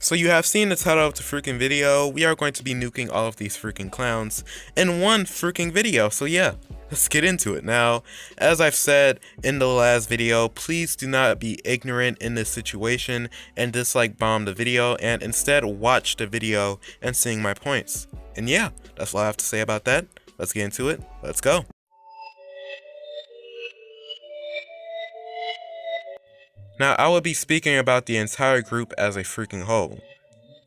So you have seen the title of the freaking video. We are going to be nuking all of these freaking clowns in one freaking video. So yeah, let's get into it. Now, as I've said in the last video, please do not be ignorant in this situation and dislike bomb the video, and instead watch the video and sing my points. And yeah, that's all I have to say about that. Let's get into it. Let's go. Now, I will be speaking about the entire group as a freaking whole.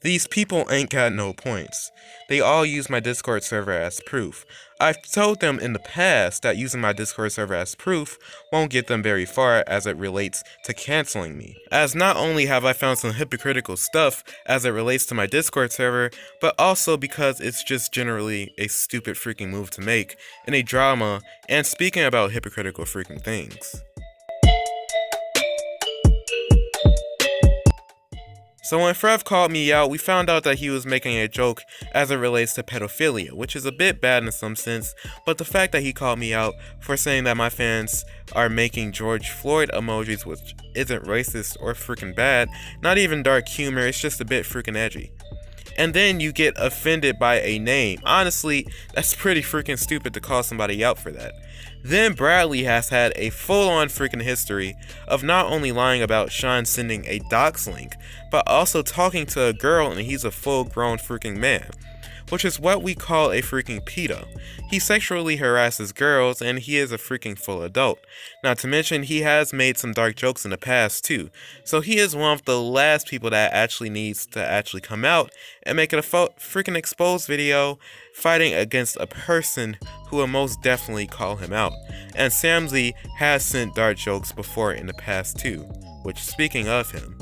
These people ain't got no points. They all use my Discord server as proof. I've told them in the past that using my Discord server as proof won't get them very far as it relates to canceling me. As not only have I found some hypocritical stuff as it relates to my Discord server, but also because it's just generally a stupid freaking move to make in a drama and speaking about hypocritical freaking things. So when Frevv called me out, we found out that he was making a joke as it relates to pedophilia, which is a bit bad in some sense, but the fact that he called me out for saying that my fans are making George Floyd emojis, which isn't racist or freaking bad, not even dark humor, it's just a bit freaking edgy. And then you get offended by a name. Honestly, that's pretty freaking stupid to call somebody out for that. Then Bradley has had a full-on freaking history of not only lying about Sean sending a dox link, but also talking to a girl and he's a full-grown freaking man, which is what we call a freaking pedo. He sexually harasses girls and he is a freaking full adult. Not to mention he has made some dark jokes in the past too. So he is one of the last people that actually needs to actually come out and make it a freaking exposed video fighting against a person who will most definitely call him out. And Samzy has sent dark jokes before in the past too, which speaking of him.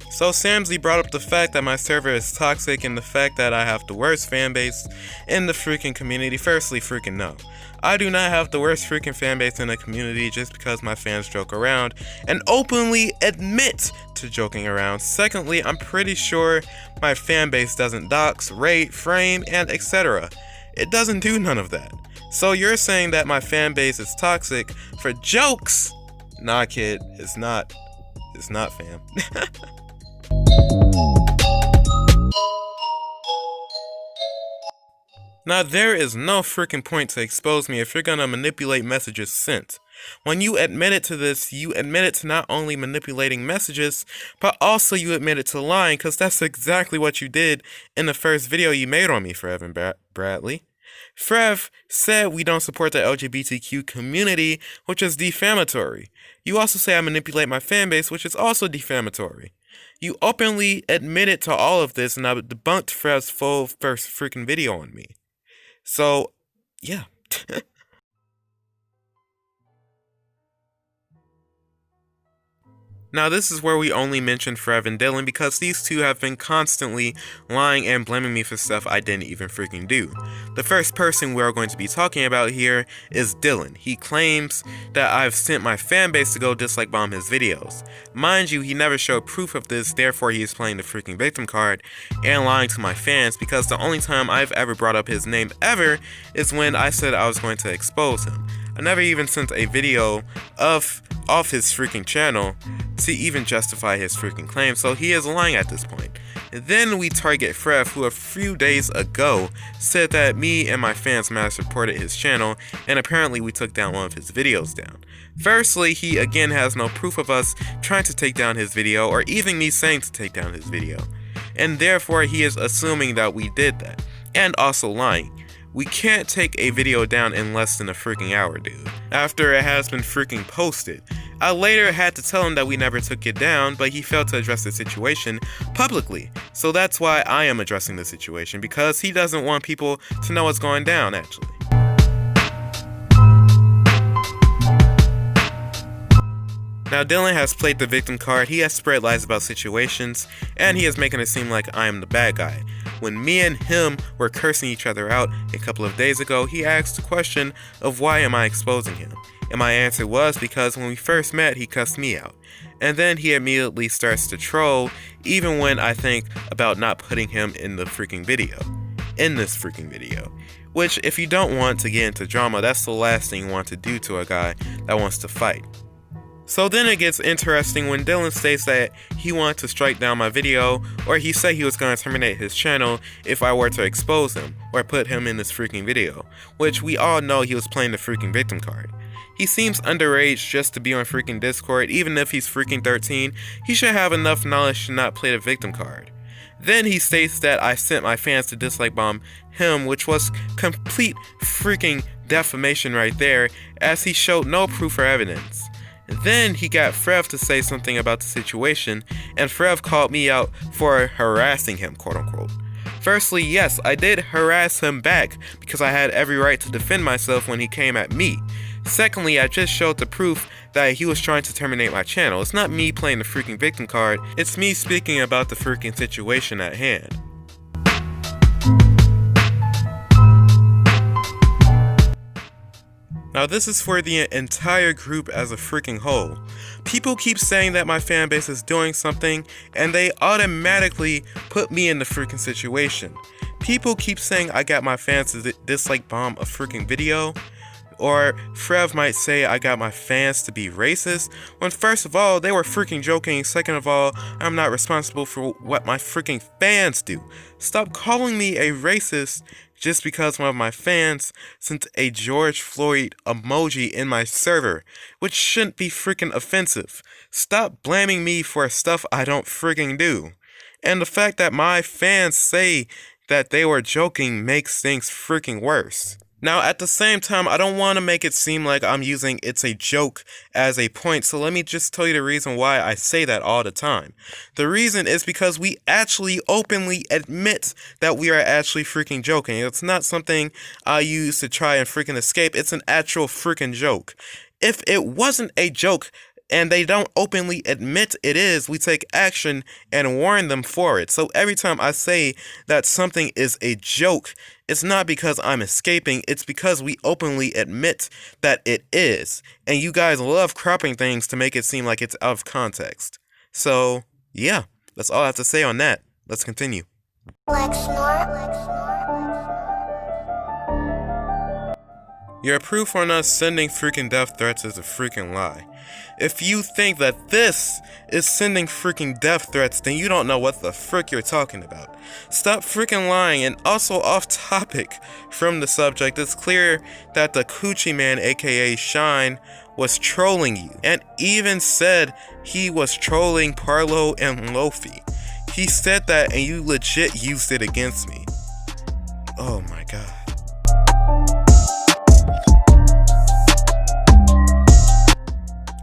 So Samzy brought up the fact that my server is toxic and the fact that I have the worst fanbase in the freaking community. Firstly, freaking no. I do not have the worst freaking fanbase in the community just because my fans joke around and openly admit to joking around. Secondly, I'm pretty sure my fanbase doesn't dox, rate, frame, and etc. It doesn't do none of that. So you're saying that my fanbase is toxic for jokes? Nah, kid, it's not. It's not, fam. Now there is no freaking point to expose me if you're gonna manipulate messages sent. When you admitted to this, you admitted to not only manipulating messages, but also you admitted to lying, cause that's exactly what you did in the first video you made on me, Frevv and Bradley. Frevv said we don't support the LGBTQ community, which is defamatory. You also say I manipulate my fanbase, which is also defamatory. You openly admitted to all of this and I debunked Frevv's full first freaking video on me. So, yeah. Now this is where we only mention Frevv and Dylan because these two have been constantly lying and blaming me for stuff I didn't even freaking do. The first person we are going to be talking about here is Dylan. He claims that I've sent my fanbase to go dislike bomb his videos. Mind you, he never showed proof of this, therefore he is playing the freaking victim card and lying to my fans because the only time I've ever brought up his name ever is when I said I was going to expose him. I never even sent a video off his freaking channel to even justify his freaking claim, so he is lying at this point. And then we target Fref, who a few days ago said that me and my fans mass reported his channel, and apparently we took down one of his videos down. Firstly, he again has no proof of us trying to take down his video, or even me saying to take down his video. And therefore he is assuming that we did that, and also lying. We can't take a video down in less than a freaking hour, dude. After it has been freaking posted. I later had to tell him that we never took it down, but he failed to address the situation publicly. So that's why I am addressing the situation, because he doesn't want people to know what's going down, actually. Now Dylan has played the victim card, he has spread lies about situations, and he is making it seem like I am the bad guy. When me and him were cursing each other out a couple of days ago, he asked the question of why am I exposing him? And my answer was because when we first met, he cussed me out. And then he immediately starts to troll, even when I think about not putting him in the freaking video. In this freaking video. Which, if you don't want to get into drama, that's the last thing you want to do to a guy that wants to fight. So then it gets interesting when Dylan states that he wanted to strike down my video, or he said he was going to terminate his channel if I were to expose him, or put him in this freaking video, which we all know he was playing the freaking victim card. He seems underage just to be on freaking Discord. Even if he's freaking 13, he should have enough knowledge to not play the victim card. Then he states that I sent my fans to dislike bomb him, which was complete freaking defamation right there, as he showed no proof or evidence. Then he got Frevv to say something about the situation, and Frevv called me out for harassing him, quote unquote. Firstly, yes, I did harass him back because I had every right to defend myself when he came at me. Secondly, I just showed the proof that he was trying to terminate my channel. It's not me playing the freaking victim card, it's me speaking about the freaking situation at hand. Now this is for the entire group as a freaking whole. People keep saying that my fan base is doing something, and they automatically put me in the freaking situation. People keep saying I got my fans to dislike bomb a freaking video, or Frevv might say I got my fans to be racist, when first of all, they were freaking joking, second of all, I'm not responsible for what my freaking fans do. Stop calling me a racist just because one of my fans sent a George Floyd emoji in my server, which shouldn't be freaking offensive. Stop blaming me for stuff I don't freaking do. And the fact that my fans say that they were joking makes things freaking worse. Now, at the same time, I don't want to make it seem like I'm using "it's a joke" as a point, so let me just tell you the reason why I say that all the time. The reason is because we actually openly admit that we are actually freaking joking. It's not something I use to try and freaking escape, it's an actual freaking joke. If it wasn't a joke, and they don't openly admit it is, we take action and warn them for it. So every time I say that something is a joke, it's not because I'm escaping, it's because we openly admit that it is. And you guys love cropping things to make it seem like it's out of context. So, yeah, that's all I have to say on that. Let's continue. Your proof on us sending freaking death threats is a freaking lie. If you think that this is sending freaking death threats, then you don't know what the frick you're talking about. Stop freaking lying. And also off topic from the subject, it's clear that the Coochie Man aka Shine was trolling you, and even said he was trolling Parlo and Lofi. He said that and you legit used it against me. Oh my god.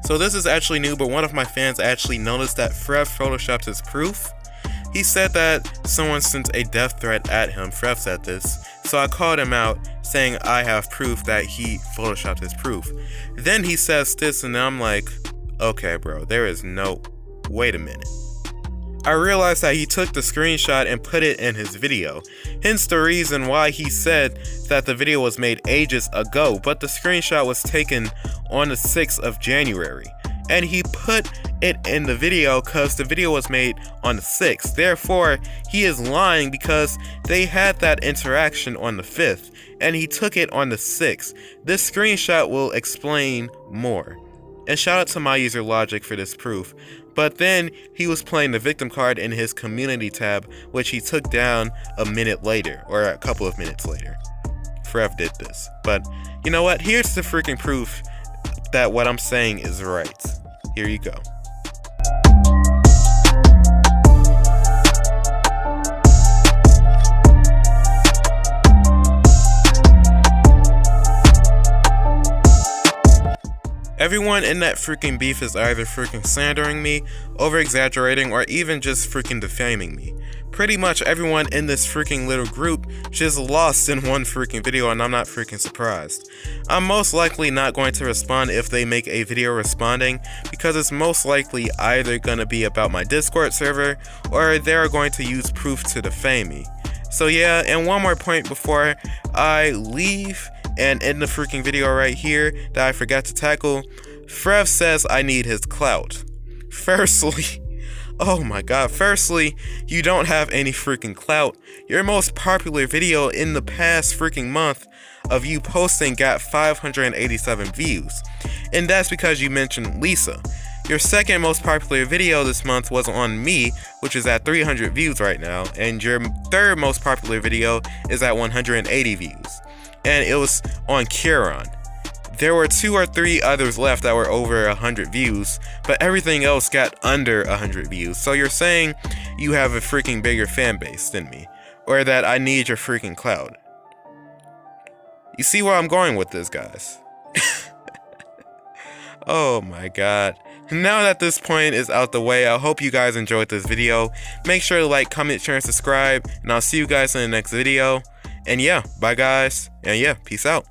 So this is actually new, but one of my fans actually noticed that Frevv photoshopped his proof. He said that someone sent a death threat at him. Frevv said this. So I called him out saying I have proof that he photoshopped his proof. Then he says this and I'm like, okay bro, there is no, wait a minute. I realized that he took the screenshot and put it in his video, hence the reason why he said that the video was made ages ago, but the screenshot was taken on the 6th of January, and he put it in the video because the video was made on the 6th, therefore he is lying because they had that interaction on the 5th, and he took it on the 6th. This screenshot will explain more. And shout out to my user Logic for this proof. But then he was playing the victim card in his community tab, which he took down a minute later, or a couple of minutes later. Frevv did this. But you know what? Here's the freaking proof that what I'm saying is right. Here you go. Everyone in that freaking beef is either freaking slandering me, over-exaggerating, or even just freaking defaming me. Pretty much everyone in this freaking little group just lost in one freaking video, and I'm not freaking surprised. I'm most likely not going to respond if they make a video responding, because it's most likely either gonna be about my Discord server, or they're going to use proof to defame me. So yeah, and one more point before I leave and end the freaking video right here that I forgot to tackle. Frevv says I need his clout. Firstly, Oh my god, firstly, you don't have any freaking clout. Your most popular video in the past freaking month of you posting got 587 views. And that's because you mentioned Lisa. Your second most popular video this month was on me, which is at 300 views right now. And your third most popular video is at 180 views. And it was on Kieran. There were 2 or 3 others left that were over 100 views, but everything else got under 100 views. So you're saying you have a freaking bigger fan base than me, or that I need your freaking clout. You see where I'm going with this, guys? Oh my god. Now that this point is out the way, I hope you guys enjoyed this video. Make sure to like, comment, share, and subscribe, and I'll see you guys in the next video. And yeah, bye guys, and yeah, peace out.